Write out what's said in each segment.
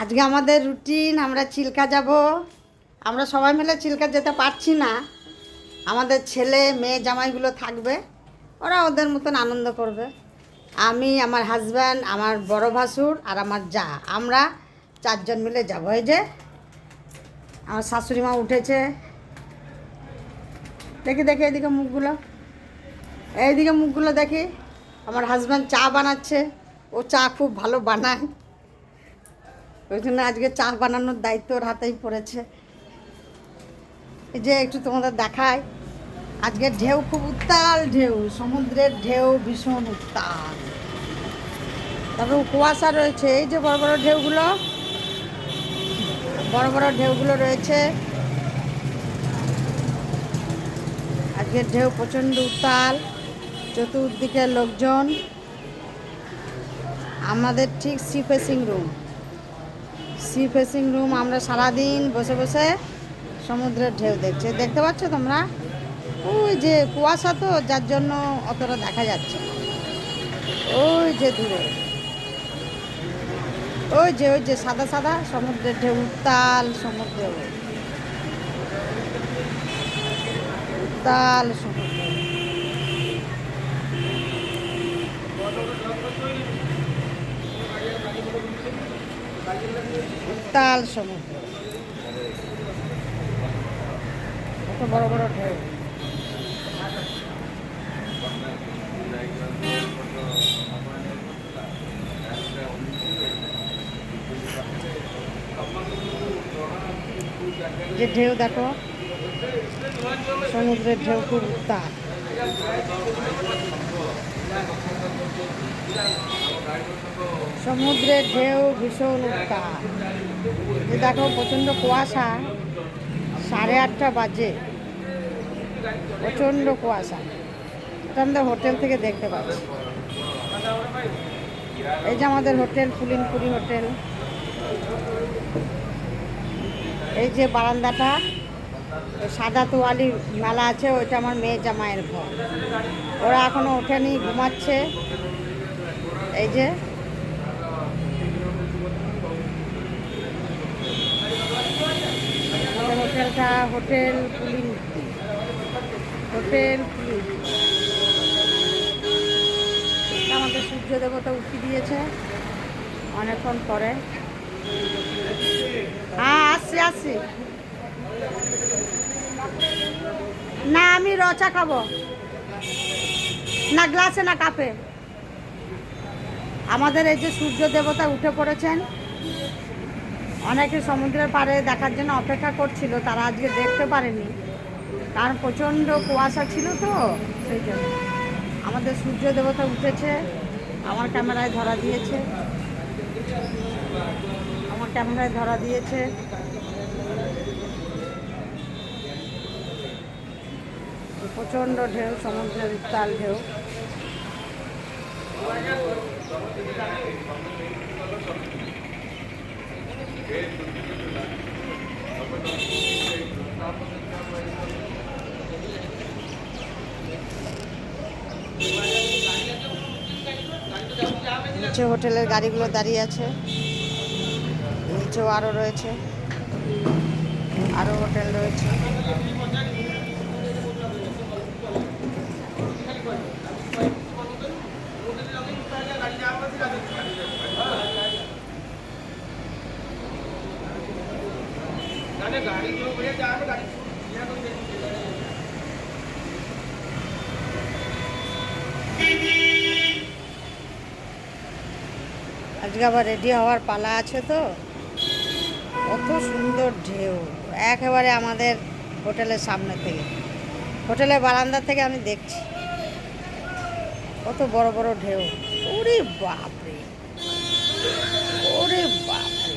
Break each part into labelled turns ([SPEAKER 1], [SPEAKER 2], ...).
[SPEAKER 1] আজকে আমাদের রুটিন, আমরা চিল্কা যাব। আমরা সবাই মিলে চিল্কা যেতে পারছি না। আমাদের ছেলে মেয়ে জামাইগুলো থাকবে, ওরা ওদের মতন আনন্দ করবে। আমি, আমার হাজব্যান্ড, আমার বড় ভাসুর আর আমার যা, আমরা চারজন মিলে যাবো। এই যে আমার শাশুড়ি মা উঠেছে, দেখি দেখি এইদিকে মুখগুলো, এইদিকে মুখগুলো দেখি। আমার হাজব্যান্ড চা বানাচ্ছে, ও চা খুব ভালো বানায়, ওই জন্য আজকে চা বানানোর দায়িত্ব ওর হাতেই পড়েছে। এই যে একটু তোমাদের দেখায়, আজকে ঢেউ খুব উত্তাল, ঢেউ, সমুদ্রের ঢেউ ভীষণ উত্তাল। তারপর কুয়াশা রয়েছে, এই যে বড় বড় ঢেউগুলো, বড় বড় ঢেউগুলো রয়েছে। আজকের ঢেউ প্রচণ্ড উত্তাল, চতুর্দিকে লোকজন। আমাদের ঠিক sea facing room, sea facing room. আমরা সারাদিন বসে বসে সমুদ্রের ঢেউ দেখছি, দেখতে পাচ্ছ তোমরা? ওই যে কুয়াশা, তো যার জন্য অতটা দেখা যাচ্ছে না। ওই যে দূরে, ওই যে সাদা সাদা সমুদ্রের ঢেউ, উত্তাল সমুদ্র, উত্তাল সমুদ্র, উত্তাল সমুদ্র, কত বড় বড় ঢেউ। যে ঢেউ দেখো, সমুদ্রের ঢেউ খুব উত্তাল। সমুদ্রের ঢেউ ভীষণ উত্তাল। যে দেখো প্রচণ্ড কুয়াশা, 8:30 বাজে, প্রচণ্ড কুয়াশা। এটা আমাদের হোটেল থেকে দেখতে পাচ্ছি। এই যে আমাদের হোটেল, পুলিনপুরি হোটেল। এই যে বারান্দাটা, সাদা তোয়ালি মেলা আছে, ওইটা আমার মেয়ে জামাইয়ের ঘর। ওরা এখনো ওঠেনি, ঘুমাচ্ছে। এই যে আমাদের হোটেলটা, হোটেল পুলিনপুরি, হোটেল পুলিনপুরি। আমাদের সূর্য দেবতা উঠে দিয়েছে অনেকক্ষণ পরে। হ্যাঁ, আসছি আসছি। না, আমি রচা খাবো না, গ্লাসে না কাপে। আমাদের এই যে সূর্য দেবতা উঠে পড়েছেন, অনেকে সমুদ্রের পাড়ে দেখার জন্য অপেক্ষা করছিল, তারা আজকে দেখতে পারেনি, কারণ প্রচণ্ড কুয়াশা ছিল, তো সেই জন্য। আমাদের সূর্য দেবতা উঠেছে, আমার ক্যামেরায় ধরা দিয়েছে, আমার ক্যামেরায় ধরা দিয়েছে। প্রচণ্ড ঢেউ, সমুদ্রের উত্তাল ঢেউ। নিচে হোটেলের গাড়িগুলো দাঁড়িয়ে আছে, নিচেও আরও রয়েছে, আরও হোটেল রয়েছে। আজকে আবার রেডি হওয়ার পালা আছে, তো কত সুন্দর ঢেউ, একেবারে আমাদের হোটেলের সামনে থেকে, হোটেলের বারান্দা থেকে আমি দেখছি কত বড় বড় ঢেউ। ওরে বাপরে, ওরে বাপরে,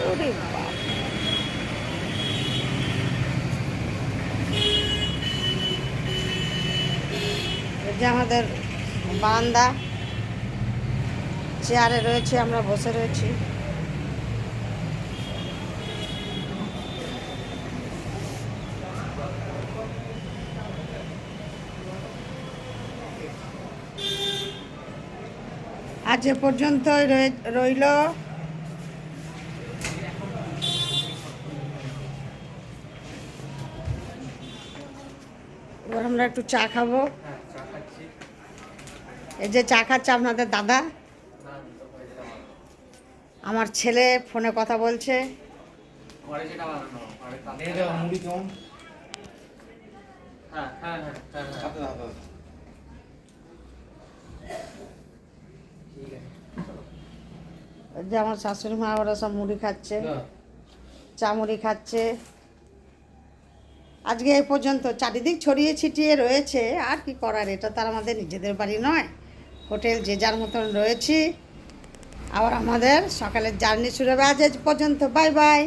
[SPEAKER 1] ওরে বাপ। যে আমাদের বারান্দা, চেয়ারে রয়েছে, আমরা বসে রয়েছি। আজ এ পর্যন্তই রইল। এবার আমরা একটু চা খাবো। এই যে চা খাচ্ছে আপনাদের দাদা। আমার ছেলে ফোনে কথা বলছে। এই যে আমার শাশুড়ি মা ওরা সব মুড়ি খাচ্ছে, চা মুড়ি খাচ্ছে। আজকে এই পর্যন্ত, চারিদিক ছড়িয়ে ছিটিয়ে রয়েছে, আর কি করার, এটা তার আমাদের নিজেদের বাড়ি নয়, হোটেল যে যার মতন রয়েছি। আবার আমাদের সকালের জার্নি শুরু হবে। আজ এই পর্যন্ত, বাই বাই।